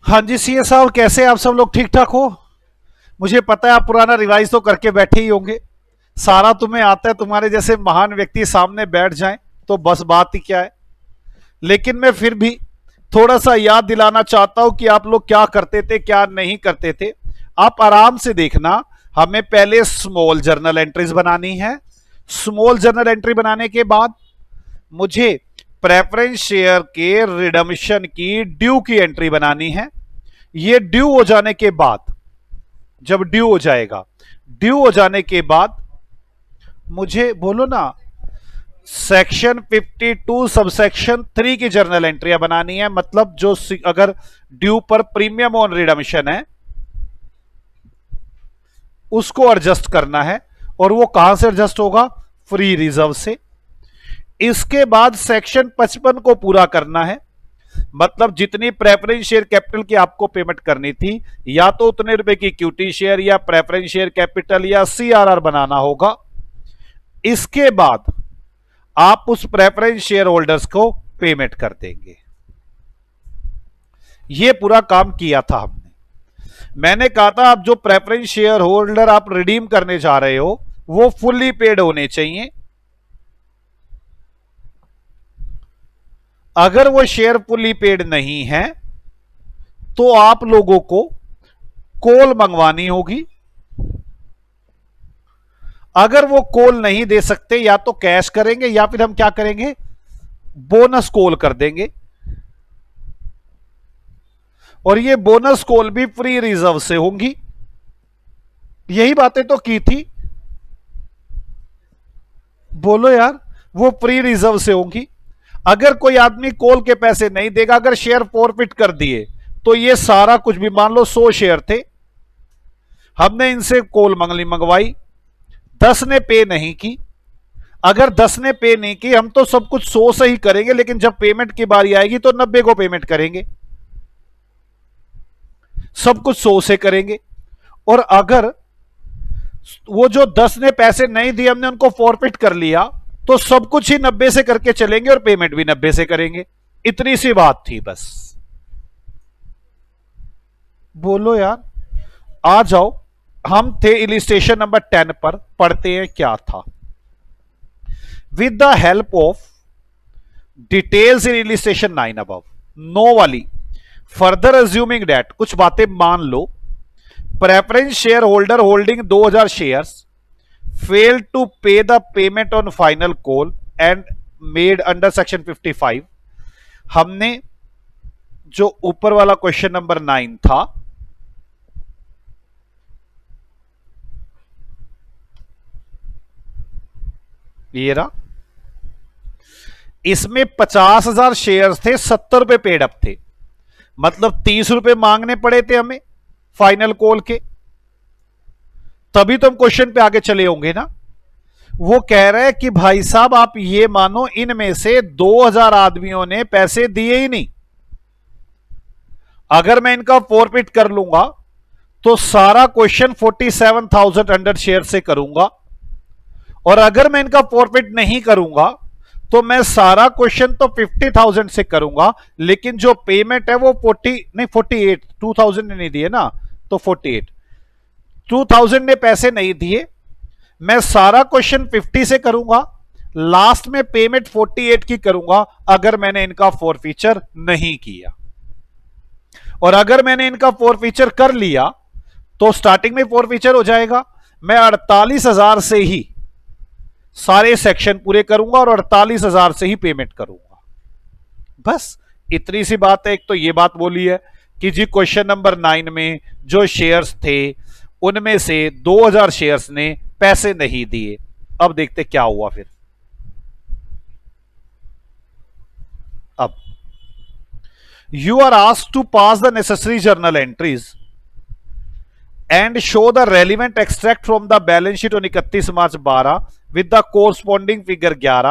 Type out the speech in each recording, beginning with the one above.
हाँ जी सीए साहब, कैसे आप सब लोग? ठीक ठाक हो? मुझे पता है आप पुराना रिवाइज तो करके बैठे ही होंगे। सारा तुम्हें आता है, तुम्हारे जैसे महान व्यक्ति सामने बैठ जाएं तो बस बात ही क्या है। लेकिन मैं फिर भी थोड़ा सा याद दिलाना चाहता हूं कि आप लोग क्या करते थे क्या नहीं करते थे। आप आराम से देखना। हमें पहले स्मॉल जर्नल एंट्रीज बनानी है। स्मॉल जर्नल एंट्री बनाने के बाद मुझे प्रेफरेंस शेयर के रिडम्पशन की ड्यू की एंट्री बनानी है। ये ड्यू हो जाने के बाद, जब ड्यू हो जाएगा, ड्यू हो जाने के बाद मुझे बोलो ना, सेक्शन 52 सबसेक्शन 3 की जर्नल एंट्रियां बनानी है। मतलब जो अगर ड्यू पर प्रीमियम ऑन रिडम्पशन है उसको एडजस्ट करना है। और वो कहां से एडजस्ट होगा? फ्री रिजर्व से। इसके बाद सेक्शन 55 को पूरा करना है। मतलब जितनी प्रेफरेंस शेयर कैपिटल की आपको पेमेंट करनी थी, या तो उतने रुपए की इक्विटी शेयर या प्रेफरेंस शेयर कैपिटल या सीआरआर बनाना होगा। इसके बाद आप उस प्रेफरेंस शेयर होल्डर्स को पेमेंट कर देंगे। यह पूरा काम किया था हमने। मैंने कहा था आप जो प्रेफरेंस शेयर होल्डर आप रिडीम करने जा रहे हो वो फुल्ली पेड होने चाहिए। अगर वो शेयर फुल्ली पेड नहीं है तो आप लोगों को कॉल मंगवानी होगी। अगर वो कॉल नहीं दे सकते, या तो कैश करेंगे या फिर हम क्या करेंगे, बोनस कॉल कर देंगे। और ये बोनस कॉल भी फ्री रिजर्व से होंगी। यही बातें तो की थी, बोलो यार। वो फ्री रिजर्व से होंगी। अगर कोई आदमी कॉल के पैसे नहीं देगा, अगर शेयर फॉरफिट कर दिए, तो ये सारा कुछ भी, मान लो 100 शेयर थे, हमने इनसे कॉल मंगवाई, 10 ने पे नहीं की। अगर 10 ने पे नहीं की, हम तो सब कुछ 100 से ही करेंगे, लेकिन जब पेमेंट की बारी आएगी तो 90 को पेमेंट करेंगे। सब कुछ 100 से करेंगे। और अगर वो जो 10 ने पैसे नहीं दिए, हमने उनको फॉरफिट कर लिया, तो सब कुछ ही 90 से करके चलेंगे और पेमेंट भी 90 से करेंगे। इतनी सी बात थी बस। बोलो यार, आ जाओ। हम थे इलिस्ट्रेशन नंबर 10 पर, पढ़ते हैं क्या था। With the help of details in illustration 9 above, नो वाली, फर्दर अज्यूमिंग डेट, कुछ बातें मान लो, preference share holder holding 2000 shares fail to pay the payment on final call and made under section 55। हमने जो ऊपर वाला क्वेश्चन नंबर 9 था, ये रहा, इसमें 50,000 शेयर्स थे, 70 रुपए पेड अप थे। मतलब 30 रुपए मांगने पड़े थे हमें फाइनल कॉल के, तभी तो हम क्वेश्चन पे आगे चले होंगे ना। वो कह रहे हैं कि भाई साहब आप ये मानो, इनमें से 2000 आदमियों ने पैसे दिए ही नहीं। अगर मैं इनका फॉरफिट कर लूंगा तो सारा क्वेश्चन 47,100 शेयर से करूंगा। और अगर मैं इनका फॉरफिट नहीं करूंगा तो मैं सारा क्वेश्चन तो 50,000 से करूंगा, लेकिन जो पेमेंट है वो 48 2000 ने नहीं दिए ना, तो 2000 ने पैसे नहीं दिए। मैं सारा क्वेश्चन 50 से करूंगा, लास्ट में पेमेंट 48 की करूंगा अगर मैंने इनका फॉरफीचर नहीं किया। और अगर मैंने इनका फॉरफीचर कर लिया तो स्टार्टिंग में फॉरफीचर हो जाएगा। मैं 48,000 से ही सारे सेक्शन पूरे करूंगा और 48,000 से ही पेमेंट करूंगा। बस इतनी सी बात है। एक तो ये बात बोली है कि जी क्वेश्चन नंबर 9 में जो शेयर्स थे उनमें से 2000 शेयर्स ने पैसे नहीं दिए। अब देखते क्या हुआ फिर। अब you are asked to pass the necessary journal entries and show the relevant extract from the balance sheet on 31 March 12 with the corresponding figure 11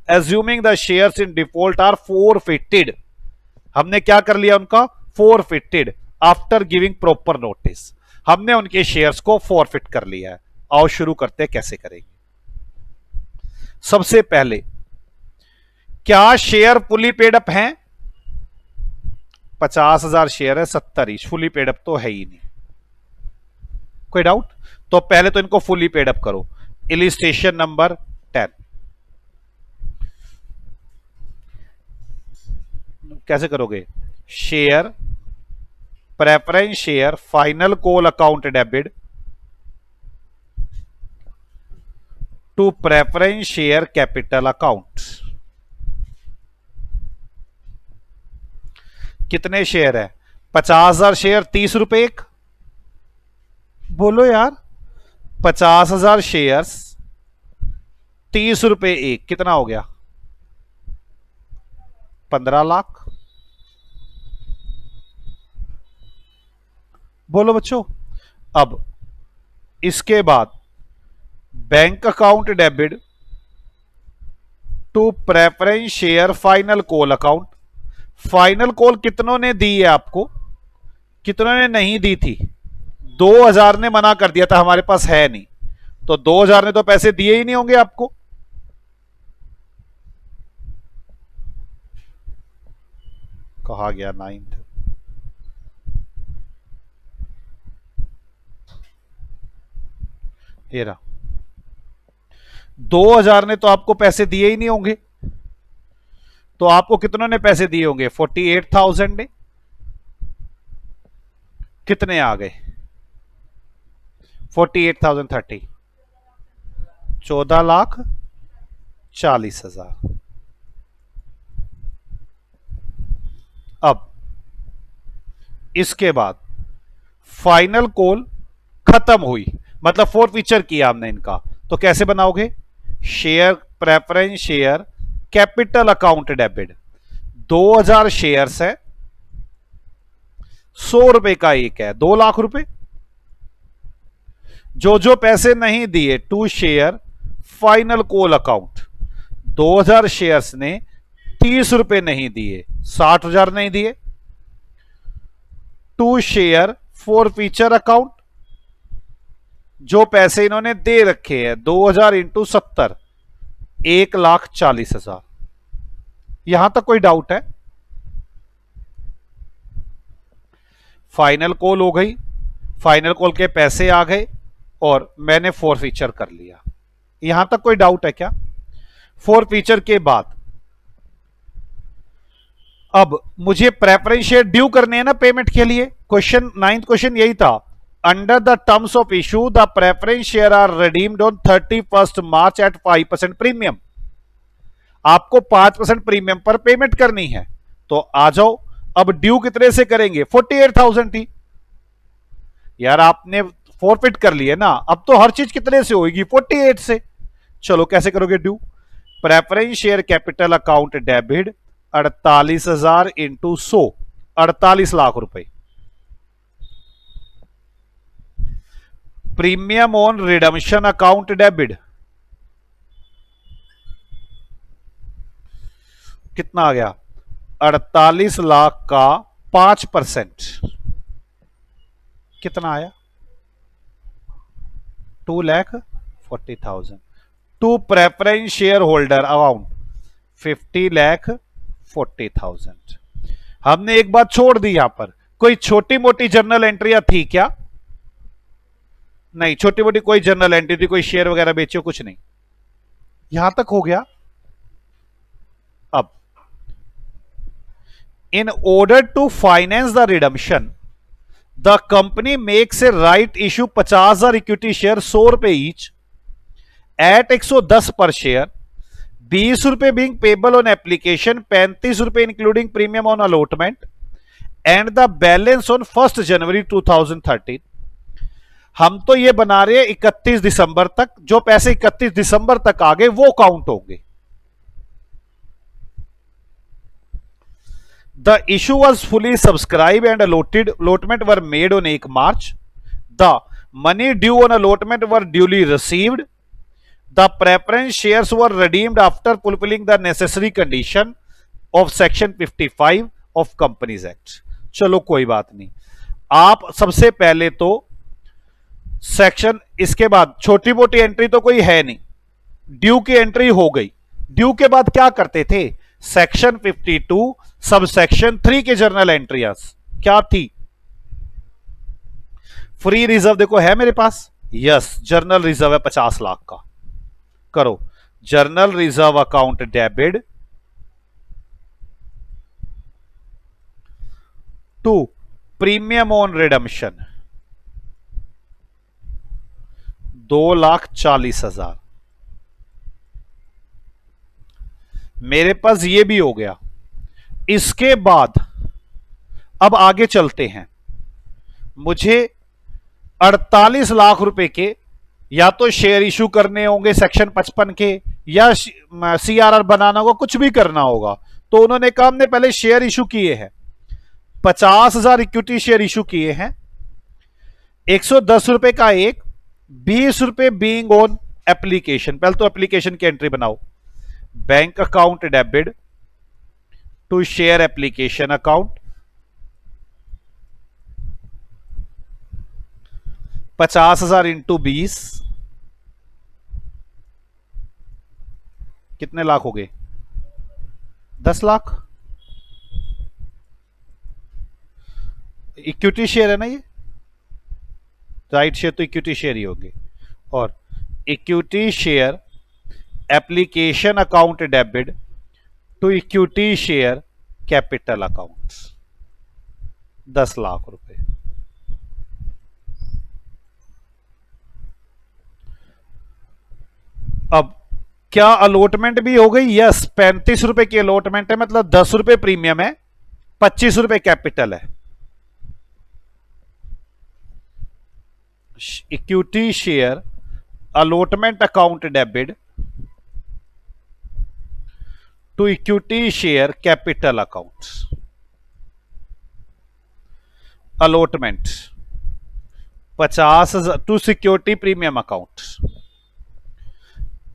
assuming the shares in default are forfeited। हमने क्या कर लिया, उनका forfeited after giving proper notice। हमने उनके shares को forfeit कर लिया है। आओ शुरू करते हैं, कैसे करेंगे। सबसे पहले, क्या शेयर फुली पेड अप हैं? 50,000 शेयर है, 70 ईच, फुली पेड अप तो है ही नहीं। कोई डाउट? तो पहले तो इनको फुली पेड अप करो। इलिस्ट्रेशन नंबर 10 कैसे करोगे? Share preference share final call account debit to preference share capital account. कितने शेयर है? 50,000 शेयर, 30 रुपए एक। बोलो यार, 50,000 शेयर्स, 30 रुपए एक, कितना हो गया? 15 लाख। बोलो बच्चों। अब इसके बाद bank account debit to preference share final call account. Final call कितनों ने दी है आपको? कितनों ने नहीं दी थी? 2,000 ने मना कर दिया था, हमारे पास है नहीं। तो 2,000 ने तो पैसे दिए ही नहीं होंगे आपको। कहा गया 9th। ये रहा, 2,000 ने तो आपको पैसे दिए ही नहीं होंगे। तो आपको कितनों ने पैसे दिए होंगे? 48,000 ने। कितने आ गए? 48,030, 14,40,000। अब इसके बाद फाइनल कॉल खत्म हुई, मतलब फोरफीचर किया हमने इनका, तो कैसे बनाओगे? Share preference share capital account debit. 2,000 shares है, 100 रुपए का एक है, 2 लाख रुपए। जो जो पैसे नहीं दिए to share final call account, 2,000 shares ने 30 रुपए नहीं दिए, 60,000 नहीं दिए। To share forfeiture account, जो पैसे इन्होंने दे रखे हैं 2,000 इंटू 70, 1,40,000। यहां तक कोई डाउट है? फाइनल कॉल हो गई, फाइनल कॉल के पैसे आ गए और मैंने फोर फीचर कर लिया। यहां तक कोई डाउट है क्या? फोर फीचर के बाद अब मुझे प्रेफरेंस शेयर ड्यू करने हैं ना पेमेंट के लिए। क्वेश्चन 9th क्वेश्चन यही था। Under the terms of issue the preference share are redeemed on 31st March at 5% premium. आपको 5% प्रीमियम पर पेमेंट करनी है। तो आ जाओ, अब ड्यू कितने से करेंगे? 48,000 थी यार, आपने फॉरफिट कर लिए ना, अब तो हर चीज कितने से होगी? 48 से। चलो कैसे करोगे ड्यू? Preference share capital account debit 48,000 into 100, 48 lakh रुपए। Premium on redemption account debit कितना आ गया? 48 लाख का 5% कितना आया? 2,40,000। To preference share holder amount 50,40,000। हमने एक बात छोड़ दी यहां पर, कोई छोटी मोटी जर्नल एंट्रियां थी क्या? नहीं, छोटी मोटी कोई जर्नल एंट्री थी, कोई शेयर वगैरह बेचो, कुछ नहीं। यहां तक हो गया। अब in order to finance the redemption the company makes a right issue 50,000 equity share 100 रुपए ईच एट 110 पर शेयर, 20 रुपए बीइंग पेबल ऑन एप्लीकेशन, 35 रुपए including premium on allotment and the balance on 1 जनवरी 2013। हम तो ये बना रहे हैं 31 दिसंबर तक, जो पैसे 31 दिसंबर तक आ गए वो काउंट होंगे। The issue was fully subscribed and allotment were made on 1 March. The money due on allotment were duly received. The preference shares were redeemed after fulfilling the necessary condition of section 55 of Companies Act. चलो कोई बात नहीं। आप सबसे पहले तो section, इसके बाद छोटी मोटी एंट्री तो कोई है नहीं, ड्यू की एंट्री हो गई। ड्यू के बाद क्या करते थे? सेक्शन 52 सब सेक्शन 3 के जर्नल एंट्रियाज क्या थी? फ्री रिजर्व देखो है मेरे पास, यस जर्नल रिजर्व है 50 लाख का। करो general reserve account debit to premium on redemption 2,40,000। मेरे पास ये भी हो गया। इसके बाद अब आगे चलते हैं। मुझे 48 लाख रुपए के या तो शेयर इशू करने होंगे सेक्शन 55 के, या सीआरआर बनाना होगा, कुछ भी करना होगा। तो उन्होंने कहा हमने पहले शेयर इशू किए हैं, 50,000 इक्विटी शेयर इशू किए हैं, 110 रुपए का एक, 20 रुपए बीइंग ऑन एप्लीकेशन। पहले तो एप्लीकेशन की एंट्री बनाओ, bank account debit to share application account 50,000 into 20 कितने लाख हो गए? 10 लाख। इक्विटी शेयर है ना ये, राइट शेयर तो इक्विटी शेयर ही होंगे। और equity share application account debit to equity share capital account 10 lakh रुपए। अब क्या अलॉटमेंट भी हो गई? यस 35 रुपए की अलॉटमेंट है, मतलब 10 रुपए प्रीमियम है, 25 रुपए कैपिटल है। Equity share allotment account debit to equity share capital account. Allotment 50,000 to security premium account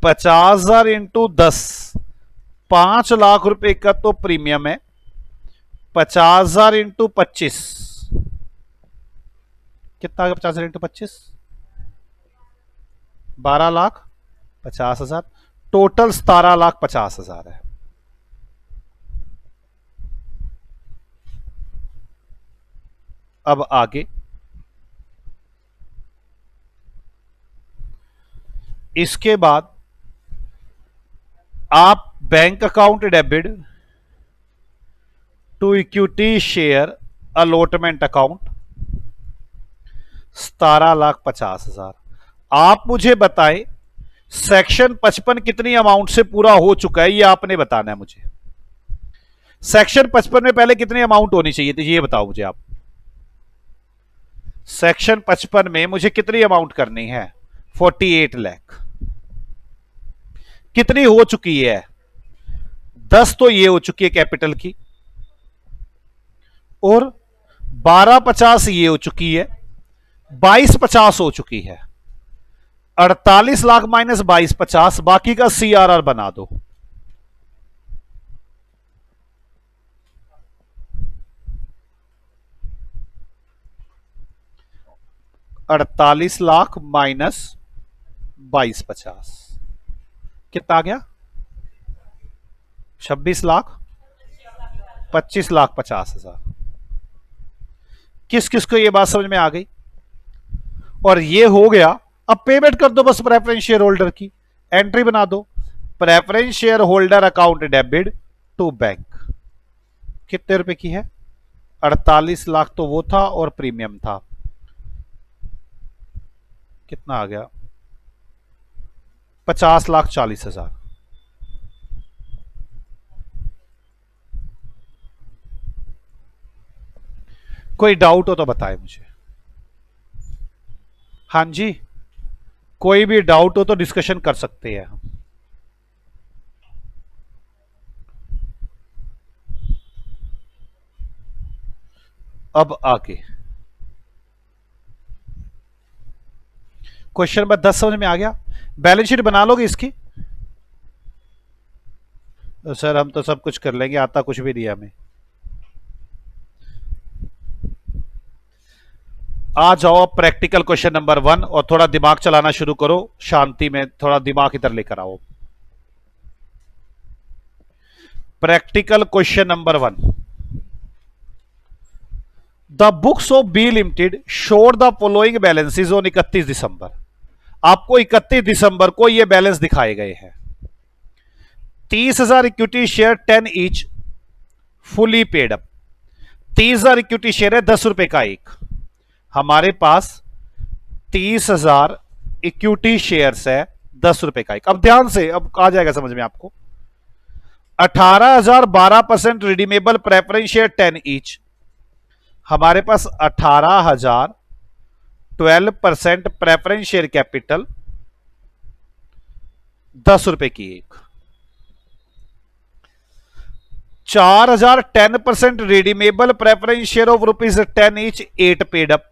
50,000 into 10, 5 lakh रुपए का तो प्रीमियम है, 50,000 इंटू 25 कितना? 50,000 इंटू 25 12,50,000, टोटल 17,50,000 है। अब आगे इसके बाद आप bank account debit to equity share allotment account 17,50,000। आप मुझे बताएं सेक्शन 55 कितनी अमाउंट से पूरा हो चुका है, ये आपने बताना है मुझे। सेक्शन 55 में पहले कितनी अमाउंट होनी चाहिए थी, ये बताओ मुझे आप। सेक्शन 55 में मुझे कितनी अमाउंट करनी है? 48 लाख। कितनी हो चुकी है? 10 तो ये हो चुकी है कैपिटल की, और 12,50 ये हो चुकी है, 22,50 हो चुकी है। 48 लाख माइनस 22,50, बाकी का सीआरआर बना दो। अड़तालीस लाख माइनस 22,50 कितना आ गया? 26 लाख 25,50,000। किस किस को ये बात समझ में आ गई? और ये हो गया। अब पेमेंट कर दो बस प्रेफरेंस शेयर होल्डर की, एंट्री बना दो, preference share holder account debit to bank. कितने रुपए की है? 48 लाख तो वो था और प्रीमियम था, कितना आ गया? 50,40,000। कोई डाउट हो तो बताए मुझे। हाँ जी, कोई भी डाउट हो तो डिस्कशन कर सकते हैं हम। अब आगे क्वेश्चन नंबर 10 समझ में आ गया? बैलेंस शीट बना लोगे इसकी? तो सर हम तो सब कुछ कर लेंगे, आता कुछ भी नहीं हमें। आ जाओ प्रैक्टिकल क्वेश्चन नंबर 1 और थोड़ा दिमाग चलाना शुरू करो, शांति में थोड़ा दिमाग इधर लेकर आओ। Practical question number 1। The books of B limited showed the following balances on 31 December. आपको 31 दिसंबर को ये बैलेंस दिखाए गए हैं। 30,000 equity share 10 each fully paid up. 30,000 equity share है 10 रुपए का एक। हमारे पास 30,000 इक्विटी शेयर्स है 10 रुपए का एक। अब ध्यान से, अब आ जाएगा समझ में आपको। 18,000 12% रिडीमेबल प्रेफरेंस शेयर 10 ईच। हमारे पास 18,000 12% प्रेफरेंस शेयर कैपिटल 10 रुपए की एक। 4,000 10% redeemable preference share of ₹10 each 8 paid up.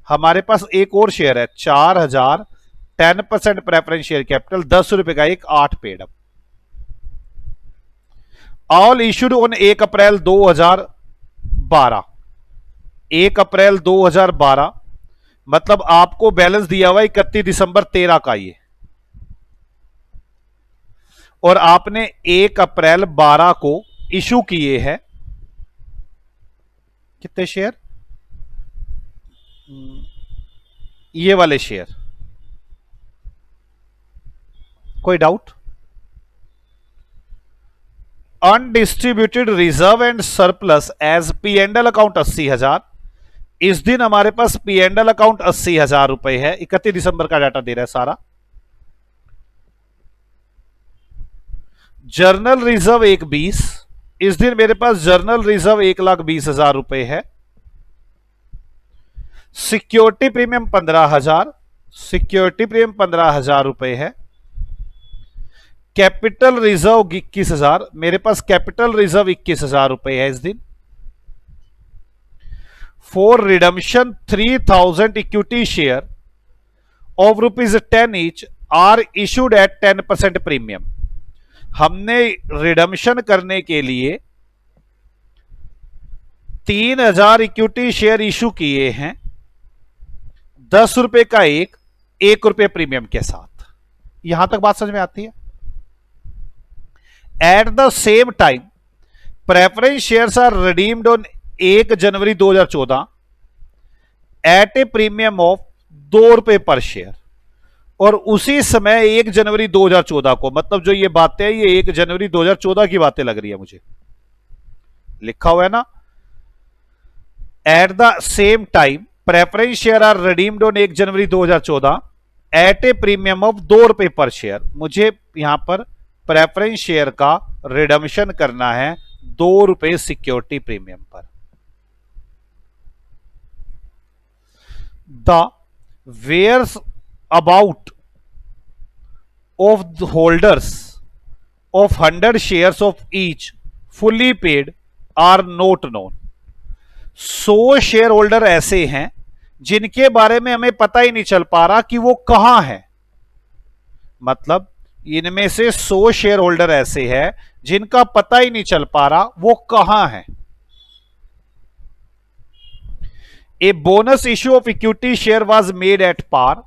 हमारे पास एक और शेयर है 4,000 10% प्रेफरेंस शेयर कैपिटल 10 रुपए का एक 8 paid up. All issued on 1 अप्रैल 2012। 1 अप्रैल 2012 मतलब आपको बैलेंस दिया हुआ 31 दिसंबर 13 का ये, और आपने 1 अप्रैल 12 को इशू किए हैं कितने शेयर, ये वाले शेयर। कोई doubt? Undistributed reserve and surplus as P and L account 80,000। इस दिन हमारे पास पी एंड एल अकाउंट 80,000 रुपए है। 31 दिसंबर का डाटा दे रहा है सारा। Journal reserve 1,20,। इस दिन मेरे पास जर्नल रिजर्व 1,20,000 रुपए है। Security premium 15,000। सिक्योरिटी प्रीमियम 15,000 रुपए है। Capital reserve 21,000। मेरे पास कैपिटल रिजर्व 21,000 रुपए है इस दिन। For redemption 3,000 equity share of ₹10 each are issued at 10% premium. हमने रिडम्शन करने के लिए 3,000 इक्विटी शेयर इशू किए हैं 10 रुपए का एक, 1 रुपए प्रीमियम के साथ। यहां तक बात समझ में आती है? At the same time preference shares are redeemed on 1 January 2014 at a premium of 2 रुपए पर शेयर। और उसी समय 1 जनवरी 2014 को, मतलब जो ये बातें हैं ये 1 जनवरी 2014 की बातें लग रही है मुझे, लिखा हुआ है ना। At the same time preference share are redeemed on 1 January 2014 at a premium of 2 रुपए पर शेयर। मुझे यहां पर प्रेफरेंस शेयर का रिडम्शन करना है 2 रुपए सिक्योरिटी प्रीमियम पर। The whereabouts of the holders of 100 shares of each fully paid are not known. 100 share holder ऐसे हैं जिनके बारे में हमें पता ही नहीं चल पा रहा कि वो कहां है। मतलब इनमें से 100 शेयर होल्डर ऐसे हैं जिनका पता ही नहीं चल पा रहा वो कहां है। A bonus issue of equity share was made at par.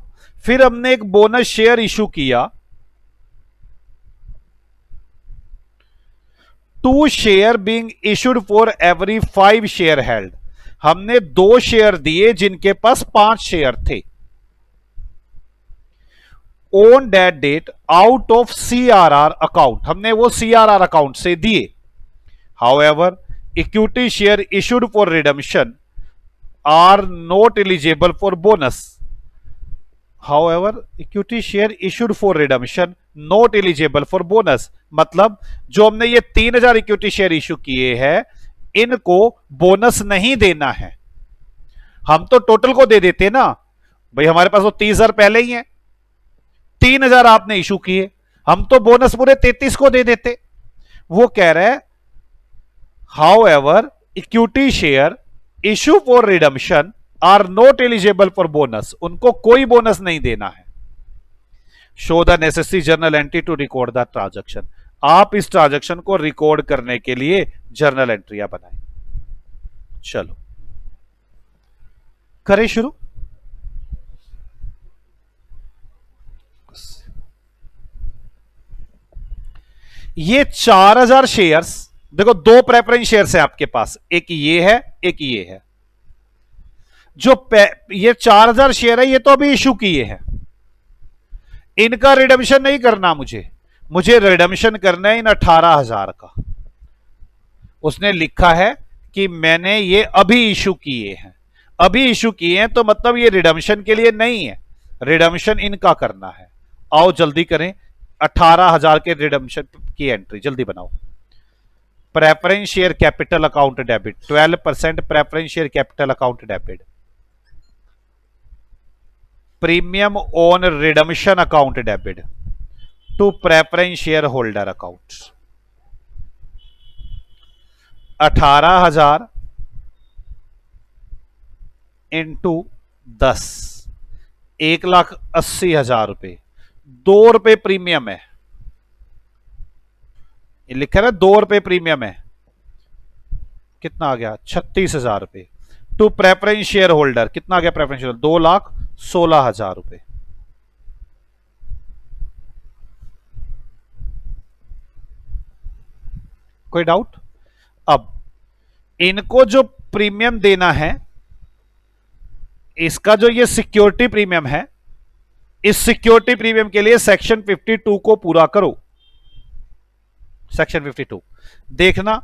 फिर हमने एक बोनस शेयर इशू किया 2 share being issued for every 5 share held. हमने 2 शेयर दिए जिनके पास 5 शेयर थे। On that date out of CRR account, हमने वो CRR अकाउंट से दिए। However equity share issued for redemption are not eligible for bonus. However equity share issued for redemption not eligible for bonus, मतलब जो हमने ये 3,000 equity share issue किए हैं इनको बोनस नहीं देना है। हम तो टोटल को दे देते ना भाई, हमारे पास वो 30,000 पहले ही है, 3,000 आपने इशू किए, हम तो बोनस पूरे 33 को दे देते। वो कह रहे हैं however equity share issue for redemption are not eligible for bonus, उनको कोई बोनस नहीं देना है। Show the necessary journal entry to record the transaction. आप इस ट्रांजैक्शन को रिकॉर्ड करने के लिए जर्नल एंट्रियां बनाएं। चलो करें शुरू। ये 4,000 शेयर्स देखो दो प्रेफरेंस शेयर्स है आपके पास, एक ये है एक ये है। जो ये 4000 शेयर है ये तो अभी इशू किए हैं, इनका रिडम्पशन नहीं करना मुझे रिडम्पशन करना है इन 18,000 का। उसने लिखा है कि मैंने ये अभी इशू किए हैं, अभी इशू किए हैं तो मतलब ये रिडम्पशन के लिए नहीं है, रिडम्पशन इनका करना है। आओ जल्दी करें, 18,000 के रिडम्पशन की एंट्री जल्दी बनाओ। Preference share capital account debit 12% preference share capital account debit, premium on redemption account debit to preference share holder account. 18,000 into 10, 1,80,000 रुपए, 2 रुपए प्रीमियम है, ये लिखा है 2 रुपए प्रीमियम है, कितना आ गया 36,000 रुपए। टू प्रेफरेंस शेयर होल्डर कितना आ गया, प्रेफरेंस शेयर 2,16,000 रुपए। कोई डाउट? अब इनको जो प्रीमियम देना है, इसका जो ये सिक्योरिटी प्रीमियम है, इस सिक्योरिटी प्रीमियम के लिए सेक्शन 52 को पूरा करो। सेक्शन 52 देखना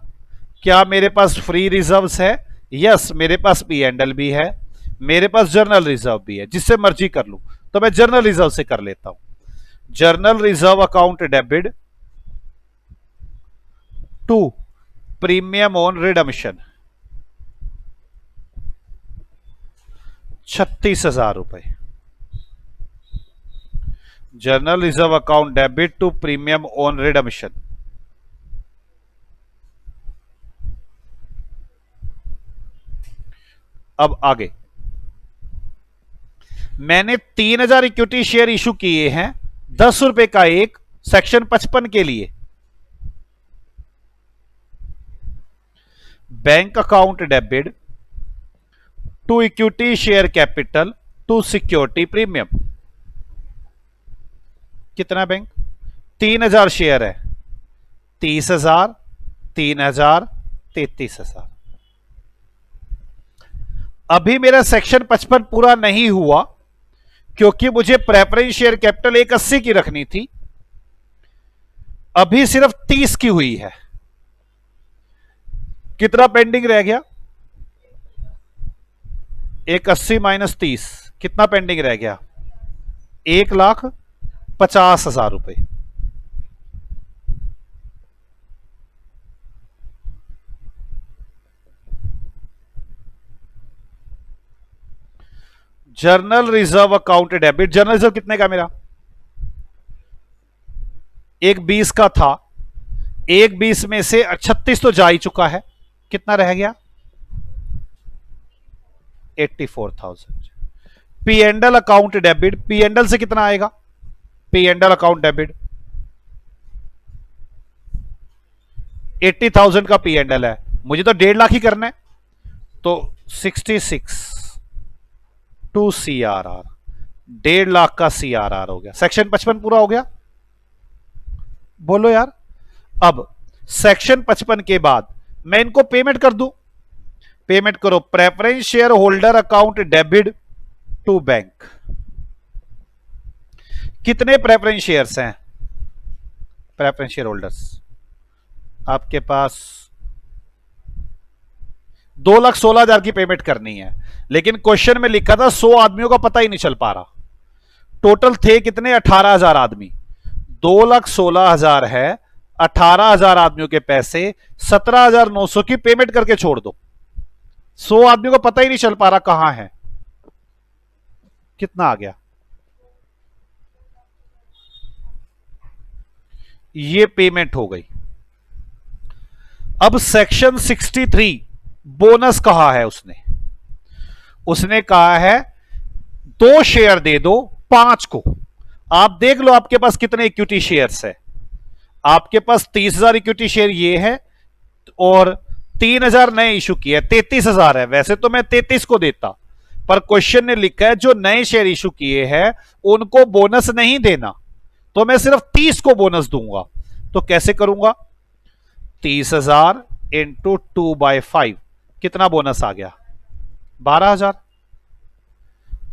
क्या मेरे पास फ्री रिजर्व्स है, यस मेरे पास P&L भी है, मेरे पास जर्नल रिजर्व भी है, जिससे मर्जी कर लूं, तो मैं जर्नल रिजर्व से कर लेता हूं। General reserve account debit to premium on redemption 36,000 रुपए। General reserve account debit to premium on redemption, अब आगे मैंने 3,000 इक्विटी शेयर इशू किए हैं, 10 रुपए का एक, सेक्शन 55 के लिए। Bank account debit to equity share capital to security premium, कितना बैंक 3,000 शेयर है, 30,000, 3,000, 33,000। अभी मेरा सेक्शन 55 पूरा नहीं हुआ क्योंकि मुझे प्रेफरेंस शेयर कैपिटल 180 की रखनी थी, अभी सिर्फ 30 की हुई है। कितना पेंडिंग रह गया, 180 माइनस 30, कितना पेंडिंग रह गया 1,50,000 रुपए। General reserve account debit, journal reserve कितने का मेरा, 1,20 का था, 1,20 में से 36 तो जा ही चुका है, कितना रह गया 84,000। P&L अकाउंट डेबिट, P&L से कितना आएगा, P&L अकाउंट डेबिट 80,000 का P&L है, मुझे तो 1.5 लाख ही करना है, तो 66 टू CRR, 1.5 लाख का CRR हो गया। सेक्शन 55 पूरा हो गया, बोलो यार। अब सेक्शन 55 के बाद मैं इनको पेमेंट कर दूं, पेमेंट करो, preference share holder account debit to bank. कितने प्रेफरेंस शेयर्स हैं, प्रेफरेंस शेयर होल्डर्स आपके पास 2,16,000 की पेमेंट करनी है, लेकिन क्वेश्चन में लिखा था 100 आदमियों का पता ही नहीं चल पा रहा। टोटल थे कितने 18,000 आदमी, 2,16,000 है, 18,000 आदमियों के पैसे 17,900 की पेमेंट करके छोड़ दो। 100 आदमियों को पता ही नहीं चल पा रहा कहां है, कितना आ गया, ये पेमेंट हो गई। अब सेक्शन 63 बोनस कहा है उसने कहा है 2 शेयर दे दो 5 को। आप देख लो आपके पास कितने इक्विटी शेयर्स है, आपके पास 30,000 इक्विटी शेयर ये है और 3,000 नए इशू किए, 33,000 है। वैसे तो मैं 33 को देता, पर क्वेश्चन ने लिखा है जो नए शेयर इशू किए हैं उनको बोनस नहीं देना, तो मैं सिर्फ 30 को बोनस दूंगा। तो कैसे करूंगा, 30,000 इंटू 2/5 कितना बोनस आ गया? 12,000।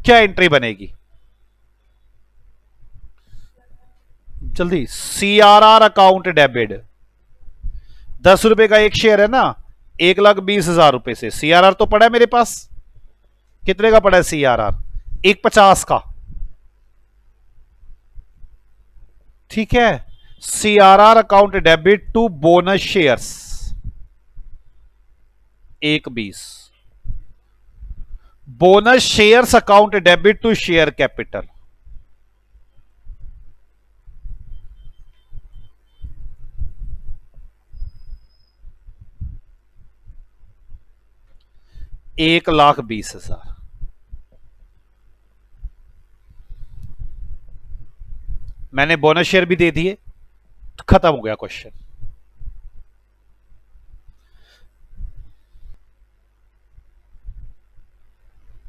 क्या एंट्री बनेगी जल्दी? CRR अकाउंट डेबिट, 10 रुपए का एक शेयर है ना, 1,20,000 रुपए से। CRR तो पड़ा है मेरे पास, कितने का पड़ा है CRR? 150 का, ठीक है। CRR account debit to bonus shares 1,20, bonus shares account debit to share capital, $1,20,000। मैंने बोनस शेयर भी दे दिए, खत्म हो गया क्वेश्चन।